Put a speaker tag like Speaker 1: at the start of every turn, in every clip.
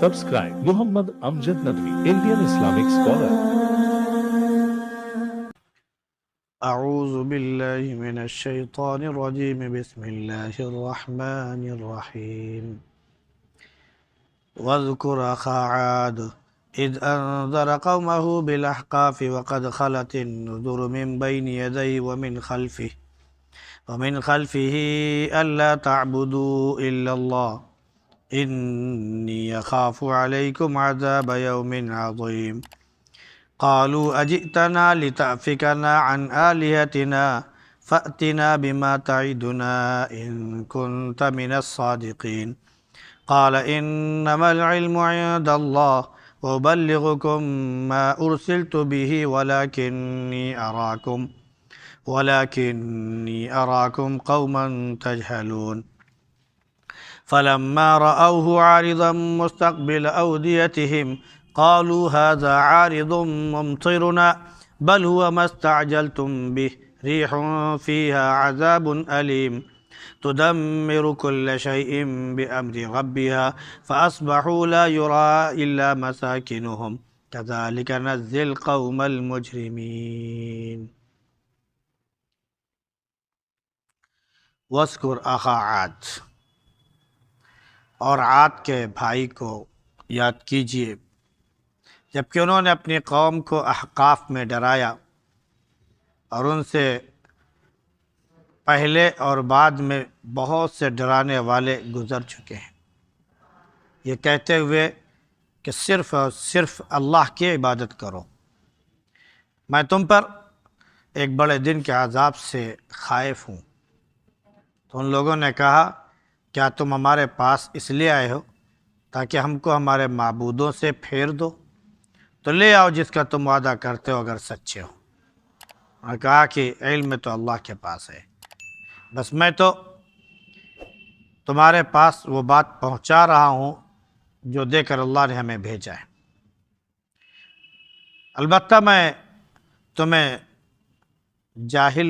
Speaker 1: Subscribe Muhammad Amjad Nadwi, Indian Islamic scholar.
Speaker 2: أعوذ بالله من الشيطان الرجيم بسم الله الرحمن الرحيم واذكر أخا عاد إذ أنذر قومه بالأحقاف وقد خلت النذر من بين يديه ومن خلفه ألا تعبدوا إلا الله إني أخاف عليكم عذاب يوم عظيم قالوا أجئتنا لتأفكنا عن آلهتنا فأتنا بما تعدنا إن كنت من الصادقين قال إنما العلم عند الله وأبلغكم ما أرسلت به ولكني أراكم قوما تجهلون فلما رأوه عارضا مستقبل أوديتهم قالوا هذا عارض ممطرنا بل هو ما استعجلتم به ريح فيها عذاب أليم تدمر كل شيء بأمر ربها فأصبحوا لا يرى إلا مساكنهم كذلك نجزي القوم المجرمين واذكر أخا عاد اور عاد کے بھائی کو یاد کیجیے جبکہ انہوں نے اپنی قوم کو احقاف میں ڈرایا اور ان سے پہلے اور بعد میں بہت سے ڈرانے والے گزر چکے ہیں، یہ کہتے ہوئے کہ صرف اور صرف اللہ کی عبادت کرو، میں تم پر ایک بڑے دن کے عذاب سے خائف ہوں۔ تو ان لوگوں نے کہا کیا تم ہمارے پاس اس لیے آئے ہو تاکہ ہم کو ہمارے معبودوں سے پھیر دو؟ تو لے آؤ جس کا تم وعدہ کرتے ہو اگر سچے ہو۔ اور کہا کہ علم تو اللہ کے پاس ہے، بس میں تو تمہارے پاس وہ بات پہنچا رہا ہوں جو دے کر اللہ نے ہمیں بھیجا ہے، البتہ میں تمہیں جاہل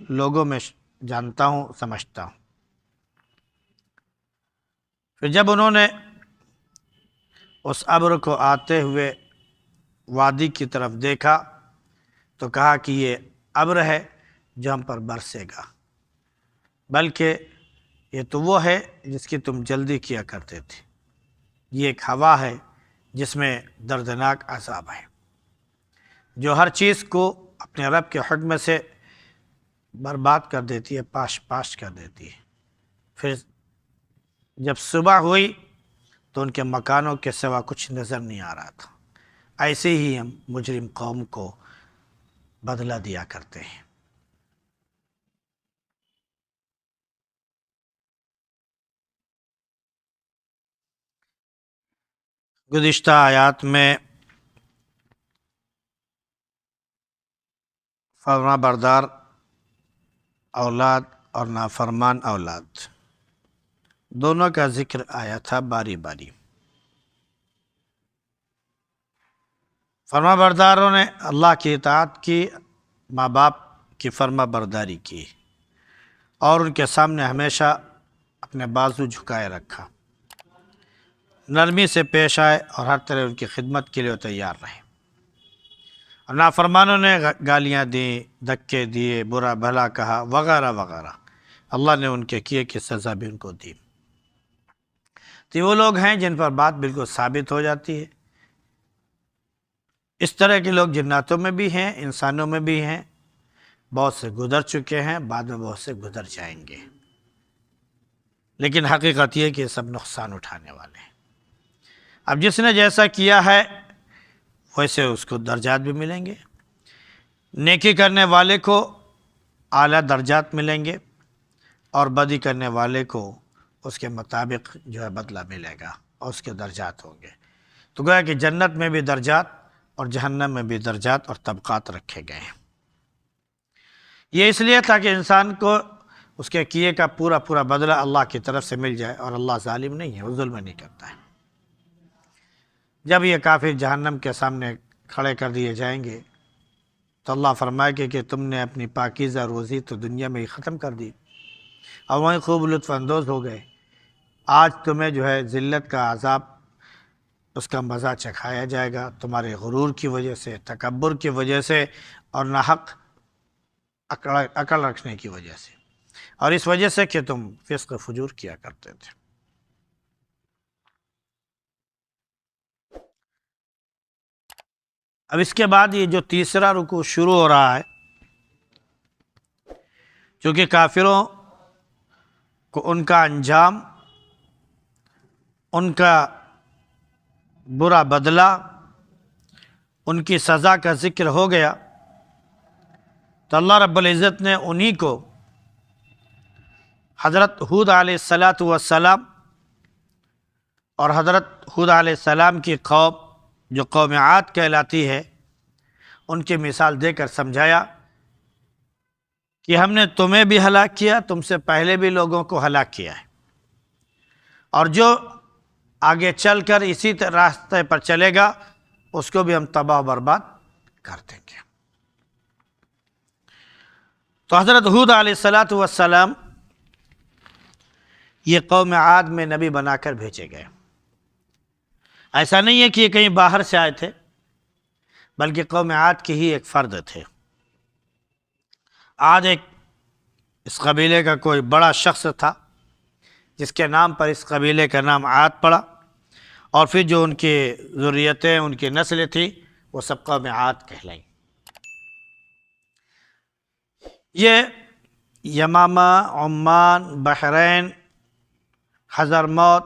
Speaker 2: لوگوں میں جانتا ہوں، سمجھتا ہوں۔ پھر جب انہوں نے اس ابر کو آتے ہوئے وادی کی طرف دیکھا تو کہا کہ یہ ابر ہے جو ہم پر برسے گا، بلکہ یہ تو وہ ہے جس کی تم جلدی کیا کرتے تھے، یہ ایک ہوا ہے جس میں دردناک عذاب ہے، جو ہر چیز کو اپنے رب کے حکم سے برباد کر دیتی ہے، پاش کر دیتی ہے۔ پھر جب صبح ہوئی تو ان کے مکانوں کے سوا کچھ نظر نہیں آ رہا تھا۔ ایسے ہی ہم مجرم قوم کو بدلہ دیا کرتے ہیں۔ گزشتہ آیات میں فرما بردار اولاد اور نافرمان اولاد دونوں کا ذکر آیا تھا باری باری۔ فرما برداروں نے اللہ کی اطاعت کی، ماں باپ کی فرما برداری کی اور ان کے سامنے ہمیشہ اپنے بازو جھکائے رکھا، نرمی سے پیش آئے اور ہر طرح ان کی خدمت کے لیے تیار رہے۔ اور نافرمانوں نے گالیاں دیں، دھکے دیے، برا بھلا کہا وغیرہ وغیرہ، اللہ نے ان کے کیے کی سزا بھی ان کو دی۔ تو وہ لوگ ہیں جن پر بات بالکل ثابت ہو جاتی ہے۔ اس طرح کے لوگ جناتوں میں بھی ہیں، انسانوں میں بھی ہیں، بہت سے گزر چکے ہیں، بعد میں بہت سے گزر جائیں گے، لیکن حقیقت یہ کہ سب نقصان اٹھانے والے ہیں۔ اب جس نے جیسا کیا ہے ویسے اس کو درجات بھی ملیں گے، نیکی کرنے والے کو اعلیٰ درجات ملیں گے اور بدی کرنے والے کو اس کے مطابق جو ہے بدلہ ملے گا اور اس کے درجات ہوں گے۔ تو گویا کہ جنت میں بھی درجات اور جہنم میں بھی درجات اور طبقات رکھے گئے ہیں، یہ اس لیے تاکہ انسان کو اس کے کیے کا پورا بدلہ اللہ کی طرف سے مل جائے، اور اللہ ظالم نہیں ہے، وہ ظلم نہیں کرتا ہے۔ جب یہ کافر جہنم کے سامنے کھڑے کر دیے جائیں گے تو اللہ فرمائے گا کہ تم نے اپنی پاکیزہ روزی تو دنیا میں ہی ختم کر دی اور وہیں خوب لطف اندوز ہو گئے، آج تمہیں جو ہے ذلت کا عذاب اس کا مزہ چکھایا جائے گا تمہارے غرور کی وجہ سے، تکبر کی وجہ سے، اور ناحق عقل رکھنے کی وجہ سے، اور اس وجہ سے کہ تم فسق و فجور کیا کرتے تھے۔ اب اس کے بعد یہ جو تیسرا رکوع شروع ہو رہا ہے، چونکہ کافروں کو ان کا انجام، ان کا برا بدلہ، ان کی سزا کا ذکر ہو گیا، تو اللہ رب العزت نے انہی کو حضرت ہود علیہ السلام اور حضرت ہود علیہ السلام کی قوم جو قوم عاد کہلاتی ہے، ان کی مثال دے کر سمجھایا کہ ہم نے تمہیں بھی ہلاک کیا، تم سے پہلے بھی لوگوں کو ہلاک کیا ہے، اور جو آگے چل کر اسی راستے پر چلے گا اس کو بھی ہم تباہ و برباد کر دیں گے۔ تو حضرت ہود علیہ السلام یہ قوم عاد میں نبی بنا کر بھیجے گئے۔ ایسا نہیں ہے کہ یہ کہیں باہر سے آئے تھے، بلکہ قوم عاد کے ہی ایک فرد تھے۔ عاد ایک اس قبیلے کا کوئی بڑا شخص تھا جس کے نام پر اس قبیلے کا نام عاد پڑا، اور پھر جو ان کی ذریتیں، ان کی نسلیں تھیں، وہ سب قوم عاد کہلائیں۔ یہ یمامہ، عمان، بحرین، حضرموت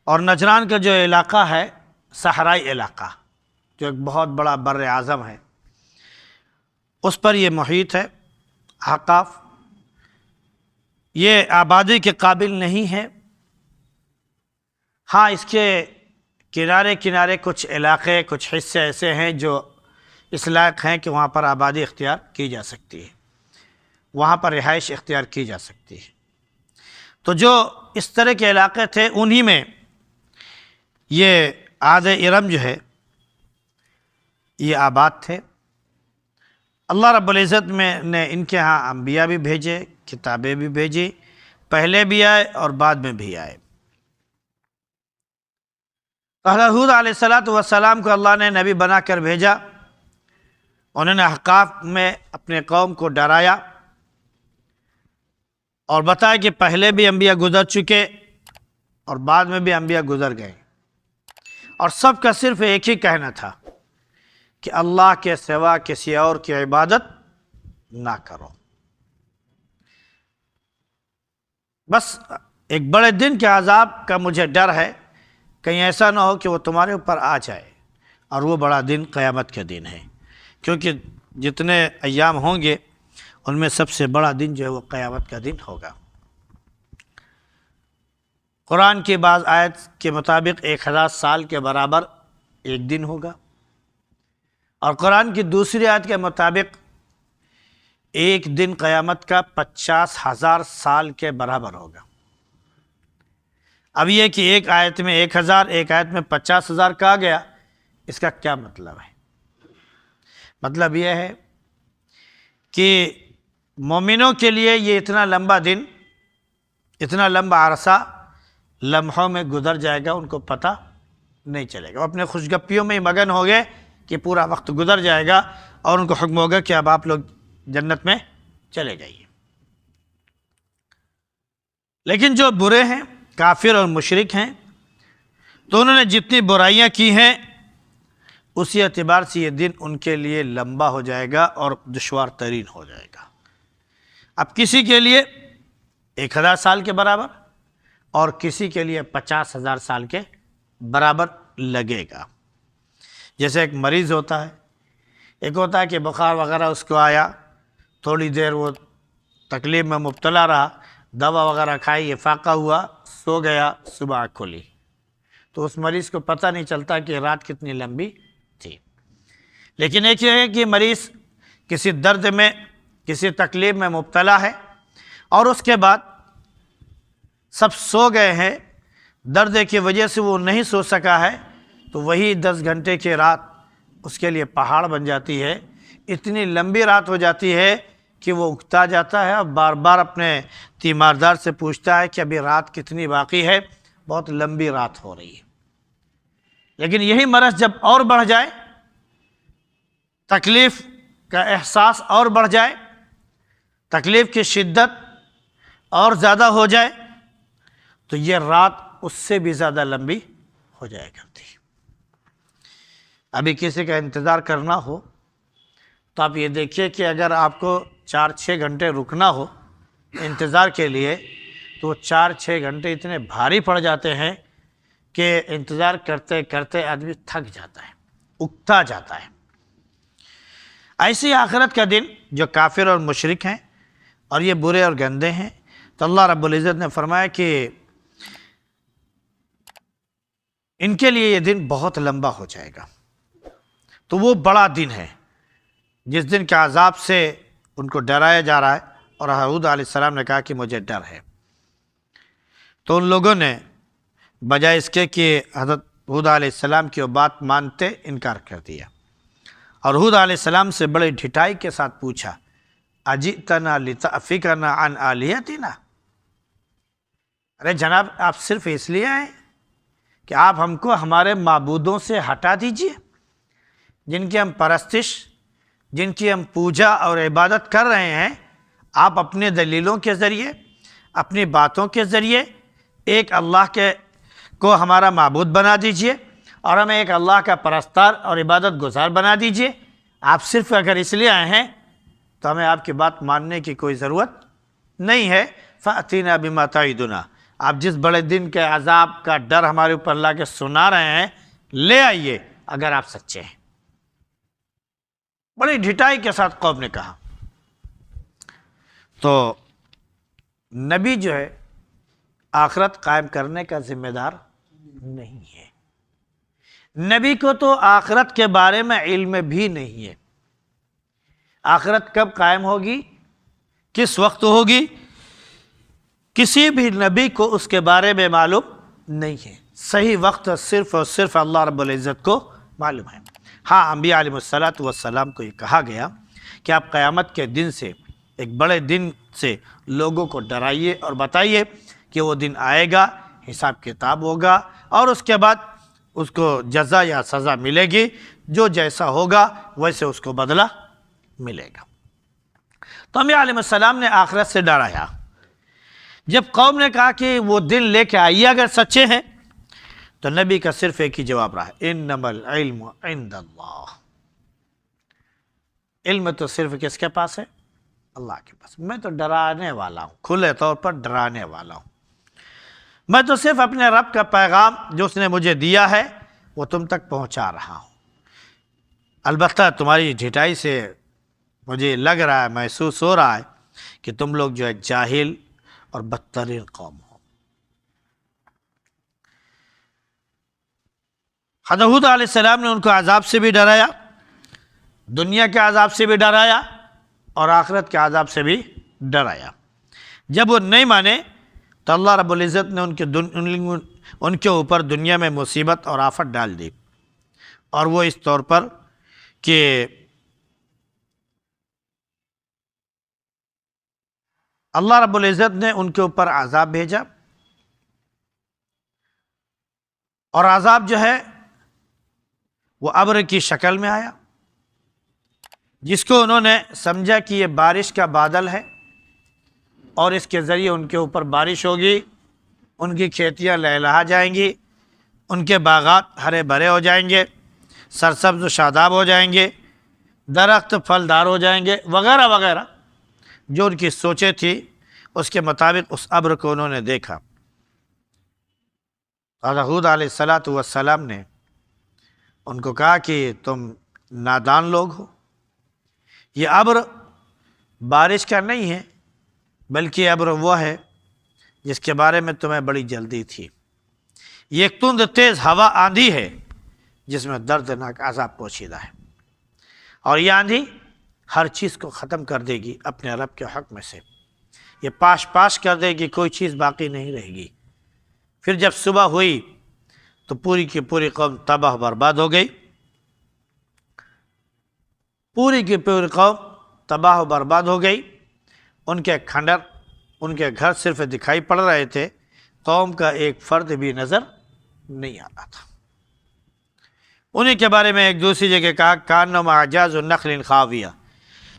Speaker 2: اور نجران کا جو علاقہ ہے، صحرائی علاقہ جو ایک بہت بڑا بر اعظم ہے، اس پر یہ محیط ہے۔ احقاف یہ آبادی کے قابل نہیں ہے، ہاں اس کے کنارے کنارے کچھ علاقے، کچھ حصے ایسے ہیں جو اس لائق ہیں کہ وہاں پر آبادی اختیار کی جا سکتی ہے، وہاں پر رہائش اختیار کی جا سکتی ہے۔ تو جو اس طرح کے علاقے تھے، انہی میں یہ عاد ارم جو ہے یہ آباد تھے۔ اللہ رب العزت نے ان کے ہاں انبیاء بھی بھیجے، کتابیں بھی بھیجی، پہلے بھی آئے اور بعد میں بھی آئے۔ حضرت ہود علیہ السلام کو اللہ نے نبی بنا کر بھیجا، انہوں نے احقاف میں اپنے قوم کو ڈرایا اور بتایا کہ پہلے بھی انبیاء گزر چکے اور بعد میں بھی انبیاء گزر گئے، اور سب کا صرف ایک ہی کہنا تھا کہ اللہ کے سوا کسی اور کی عبادت نہ کرو۔ بس ایک بڑے دن کے عذاب کا مجھے ڈر ہے، کہیں ایسا نہ ہو کہ وہ تمہارے اوپر آ جائے، اور وہ بڑا دن قیامت کے دن ہے، کیونکہ جتنے ایام ہوں گے ان میں سب سے بڑا دن جو ہے وہ قیامت کا دن ہوگا۔ قرآن کی بعض آیت کے مطابق 1000 سال کے برابر ایک دن ہوگا، اور قرآن کی دوسری آیت کے مطابق ایک دن قیامت کا 50,000 سال کے برابر ہوگا۔ اب یہ کہ ایک آیت میں 1000، ایک آیت میں 50,000 کہا گیا، اس کا کیا مطلب ہے؟ مطلب یہ ہے کہ مومنوں کے لیے یہ اتنا لمبا دن، اتنا لمبا عرصہ لمحوں میں گزر جائے گا، ان کو پتہ نہیں چلے گا، وہ اپنے خوشگپیوں میں ہی مگن ہو گئے کہ پورا وقت گزر جائے گا، اور ان کو حکم ہوگا کہ اب آپ لوگ جنت میں چلے جائیے۔ لیکن جو برے ہیں، کافر اور مشرک ہیں، تو انہوں نے جتنی برائیاں کی ہیں اسی اعتبار سے یہ دن ان کے لیے لمبا ہو جائے گا اور دشوار ترین ہو جائے گا۔ اب کسی کے لیے 1000 سال کے برابر اور کسی کے لیے 50,000 سال کے برابر لگے گا۔ جیسے ایک مریض ہوتا ہے، ایک ہوتا ہے کہ بخار وغیرہ اس کو آیا، تھوڑی دیر وہ تکلیف میں مبتلا رہا، دوا وغیرہ کھائی، افاقہ ہوا، سو گیا، صبح آنکھ کھولی، تو اس مریض کو پتہ نہیں چلتا کہ رات کتنی لمبی تھی۔ لیکن ایک یہ ہے کہ مریض کسی درد میں، کسی تکلیف میں مبتلا ہے، اور اس کے بعد سب سو گئے ہیں، درد کی وجہ سے وہ نہیں سو سکا ہے، تو وہی 10 گھنٹے کی رات اس کے لیے پہاڑ بن جاتی ہے، اتنی لمبی رات ہو جاتی ہے کہ وہ اکتا جاتا ہے اور بار بار اپنے تیماردار سے پوچھتا ہے کہ ابھی رات کتنی باقی ہے، بہت لمبی رات ہو رہی ہے۔ لیکن یہی مرض جب اور بڑھ جائے، تکلیف کا احساس اور بڑھ جائے، تکلیف کی شدت اور زیادہ ہو جائے، تو یہ رات اس سے بھی زیادہ لمبی ہو جائے کرتی۔ ابھی کسی کا انتظار کرنا ہو تو آپ یہ دیکھیے کہ اگر آپ کو 4-6 گھنٹے رکنا ہو انتظار کے لیے، تو 4-6 گھنٹے اتنے بھاری پڑ جاتے ہیں کہ انتظار کرتے کرتے آدمی تھک جاتا ہے، اکتا جاتا ہے۔ ایسی آخرت کا دن جو کافر اور مشرک ہیں اور یہ برے اور گندے ہیں، تو اللہ رب العزت نے فرمایا کہ ان کے لیے یہ دن بہت لمبا ہو جائے گا۔ تو وہ بڑا دن ہے جس دن کے عذاب سے ان کو ڈرایا جا رہا ہے، اور ہود علیہ السلام نے کہا کہ مجھے ڈر ہے۔ تو ان لوگوں نے بجائے اس کے کہ حضرت ہود علیہ السلام کی وہ بات مانتے، انکار کر دیا، اور ہود علیہ السلام سے بڑے ڈھٹائی کے ساتھ پوچھا، اجئتنا لتأفکنا عن آلہتنا، ارے جناب آپ صرف اس لیے آئے کہ آپ ہم کو ہمارے معبودوں سے ہٹا دیجئے، جن کی ہم پرستش، جن کی ہم پوجا اور عبادت کر رہے ہیں، آپ اپنے دلیلوں کے ذریعے، اپنی باتوں کے ذریعے ایک اللہ کے کو ہمارا معبود بنا دیجئے اور ہمیں ایک اللہ کا پرستار اور عبادت گزار بنا دیجئے۔ آپ صرف اگر اس لیے آئے ہیں تو ہمیں آپ کی بات ماننے کی کوئی ضرورت نہیں ہے۔ فَأْتِنَا بِمَا تَعِدُنَا، آپ جس بڑے دن کے عذاب کا ڈر ہمارے اوپر لا کے سنا رہے ہیں، لے آئیے اگر آپ سچے ہیں۔ بڑی ڈھٹائی کے ساتھ قوم نے کہا۔ تو نبی جو ہے آخرت قائم کرنے کا ذمہ دار نہیں ہے، نبی کو تو آخرت کے بارے میں علم بھی نہیں ہے۔ آخرت کب قائم ہوگی، کس وقت ہوگی، کسی بھی نبی کو اس کے بارے میں معلوم نہیں ہے۔ صحیح وقت صرف اور صرف اللہ رب العزت کو معلوم ہے۔ ہاں، انبیاء علیہ السلام کو یہ کہا گیا کہ آپ قیامت کے دن سے، ایک بڑے دن سے لوگوں کو ڈرائیے اور بتائیے کہ وہ دن آئے گا، حساب کتاب ہوگا، اور اس کے بعد اس کو جزا یا سزا ملے گی، جو جیسا ہوگا ویسے اس کو بدلہ ملے گا۔ تو انبیاء علیہ السلام نے آخرت سے ڈرایا۔ جب قوم نے کہا کہ وہ دن لے کے آئیے اگر سچے ہیں، تو نبی کا صرف ایک ہی جواب رہا، انما العلم عند اللہ، علم تو صرف کس کے پاس ہے؟ اللہ کے پاس۔ میں تو ڈرانے والا ہوں، کھلے طور پر ڈرانے والا ہوں۔ میں تو صرف اپنے رب کا پیغام جو اس نے مجھے دیا ہے وہ تم تک پہنچا رہا ہوں۔ البتہ تمہاری ڈھٹائی سے مجھے لگ رہا ہے، محسوس ہو رہا ہے کہ تم لوگ جو ہے جاہل اور بدترین قوم ہو۔ حضرت ہود علیہ السلام نے ان کو عذاب سے بھی ڈرایا، دنیا کے عذاب سے بھی ڈرایا، اور آخرت کے عذاب سے بھی ڈرایا۔ جب وہ نہیں مانے تو اللہ رب العزت نے ان کے اوپر دنیا میں مصیبت اور آفت ڈال دی، اور وہ اس طور پر کہ اللہ رب العزت نے ان کے اوپر عذاب بھیجا، اور عذاب جو ہے وہ ابر کی شکل میں آیا، جس کو انہوں نے سمجھا کہ یہ بارش کا بادل ہے اور اس کے ذریعے ان کے اوپر بارش ہوگی، ان کی کھیتیاں لہلہا جائیں گی، ان کے باغات ہرے بھرے ہو جائیں گے، سرسبز و شاداب ہو جائیں گے، درخت پھلدار ہو جائیں گے، وغیرہ وغیرہ۔ جو ان کی سوچیں تھی اس کے مطابق اس ابر کو انہوں نے دیکھا۔ حضرت ہود علیہ السلام نے ان کو کہا کہ تم نادان لوگ ہو، یہ ابر بارش کا نہیں ہے، بلکہ یہ ابر وہ ہے جس کے بارے میں تمہیں بڑی جلدی تھی۔ یہ ایک تند تیز ہوا آندھی ہے جس میں دردناک عذاب پوشیدہ ہے، اور یہ آندھی ہر چیز کو ختم کر دے گی اپنے رب کے حکم سے، یہ پاش پاش کر دے گی، کوئی چیز باقی نہیں رہے گی۔ پھر جب صبح ہوئی تو پوری کی پوری قوم تباہ برباد ہو گئی، پوری کی پوری قوم تباہ و برباد ہو گئی، ان کے کھنڈر، ان کے گھر صرف دکھائی پڑ رہے تھے، قوم کا ایک فرد بھی نظر نہیں آ رہا تھا۔ انہیں کے بارے میں ایک دوسری جگہ کہا کانہم اعجاز نخل خاویہ،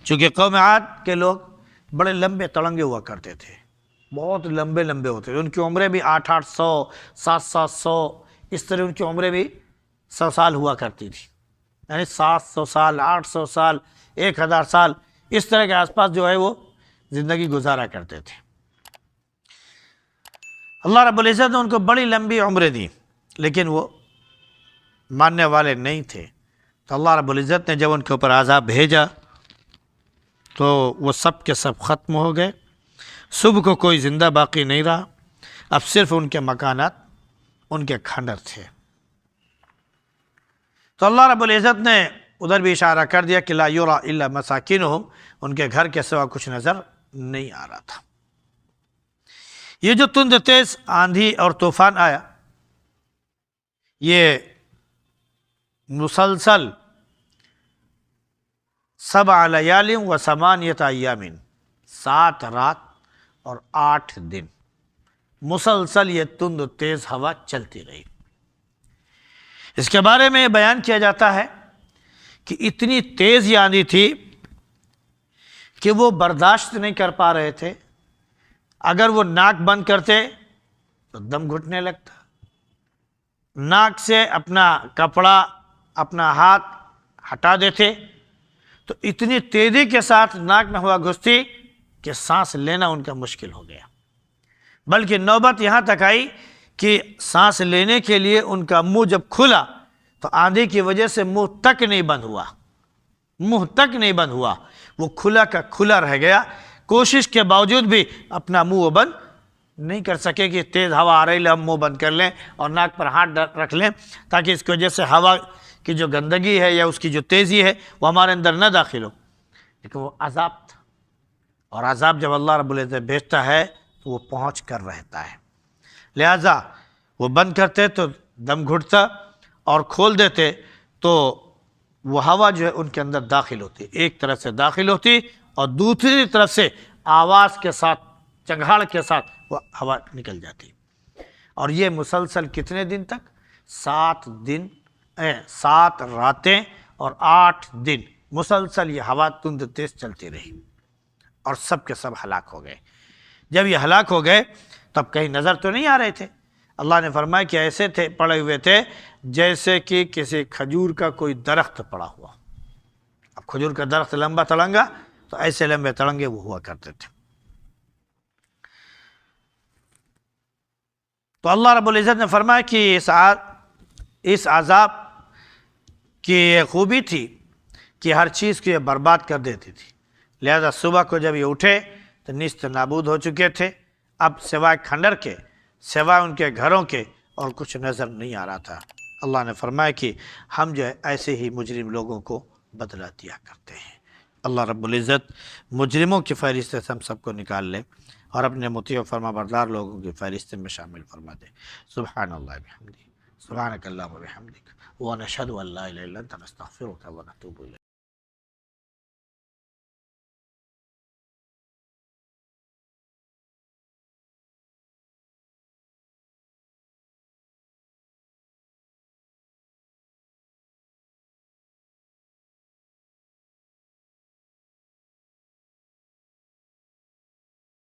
Speaker 2: چونکہ قوم عاد کے لوگ بڑے لمبے تڑنگے ہوا کرتے تھے، بہت لمبے لمبے ہوتے تھے، ان کی عمریں بھی 800 700 اس طرح ان کی عمریں بھی 100 سال ہوا کرتی تھی، یعنی 700 سال 800 سال 1000 سال اس طرح کے آس پاس جو ہے وہ زندگی گزارا کرتے تھے۔ اللہ رب العزت نے ان کو بڑی لمبی عمریں دی، لیکن وہ ماننے والے نہیں تھے، تو اللہ رب العزت نے جب ان کے اوپر عذاب بھیجا تو وہ سب کے سب ختم ہو گئے، صبح کو کوئی زندہ باقی نہیں رہا، اب صرف ان کے مکانات، ان کے کھنڈر تھے۔ تو اللہ رب العزت نے ادھر بھی اشارہ کر دیا کہ لا یرا الا مساکنہم، ان کے گھر کے سوا کچھ نظر نہیں آ رہا تھا۔ یہ جو تند تیز آندھی اور طوفان آیا، یہ مسلسل 7 لیال و 8 ایام، 7 رات اور 8 دن مسلسل یہ تند تیز ہوا چلتی رہی۔ اس کے بارے میں بیان کیا جاتا ہے کہ اتنی تیز یہ آندھی تھی کہ وہ برداشت نہیں کر پا رہے تھے، اگر وہ ناک بند کرتے تو دم گھٹنے لگتا، ناک سے اپنا کپڑا اپنا ہاتھ ہٹا دیتے تو اتنی تیزی کے ساتھ ناک میں ہوا گھستی کہ سانس لینا ان کا مشکل ہو گیا، بلکہ نوبت یہاں تک آئی کہ سانس لینے کے لیے ان کا منہ جب کھلا تو آندھی کی وجہ سے منہ تک نہیں بند ہوا، منہ تک نہیں بند ہوا، وہ کھلا کا کھلا رہ گیا، کوشش کے باوجود بھی اپنا منہ وہ بند نہیں کر سکے کہ تیز ہوا آ رہی ہے ہم منہ بند کر لیں اور ناک پر ہاتھ رکھ لیں تاکہ اس کی وجہ سے ہوا کی جو گندگی ہے یا اس کی جو تیزی ہے وہ ہمارے اندر نہ داخل ہو، لیکن وہ عذاب تھا، اور عذاب جب اللہ رب العزت بھیجتا ہے تو وہ پہنچ کر رہتا ہے، لہذا وہ بند کرتے تو دم گھٹتا اور کھول دیتے تو وہ ہوا جو ہے ان کے اندر داخل ہوتی، ایک طرف سے داخل ہوتی اور دوسری طرف سے آواز کے ساتھ چنگھاڑ کے ساتھ وہ ہوا نکل جاتی، اور یہ مسلسل کتنے دن تک؟ 7 راتیں اور 8 دن مسلسل یہ ہوا تند تیز چلتی رہی، اور سب کے سب ہلاک ہو گئے۔ جب یہ ہلاک ہو گئے تب کہیں نظر تو نہیں آ رہے تھے، اللہ نے فرمایا کہ ایسے تھے پڑے ہوئے تھے جیسے کہ کسی کھجور کا کوئی درخت پڑا ہوا، اب کھجور کا درخت لمبا تڑنگا تو ایسے لمبے تڑنگے وہ ہوا کرتے تھے۔ تو اللہ رب العزت نے فرمایا کہ اس عذاب کی یہ خوبی تھی کہ ہر چیز کو یہ برباد کر دیتی تھی، لہذا صبح کو جب یہ اٹھے تو نیست نابود ہو چکے تھے، اب سوائے کھنڈر کے، سوائے ان کے گھروں کے اور کچھ نظر نہیں آ رہا تھا۔ اللہ نے فرمایا کہ ہم جو ہے ایسے ہی مجرم لوگوں کو بدلہ دیا کرتے ہیں۔ اللہ رب العزت مجرموں کی فہرست سے ہم سب کو نکال لے اور اپنے مطیع و فرما بردار لوگوں کی فہرست میں شامل فرما دے۔ سبحان اللہ بحمدہ، سبحانک اللہم و بحمدک، ونشہد ان لا الہ الا انت نستغفرک ونتوب الیک۔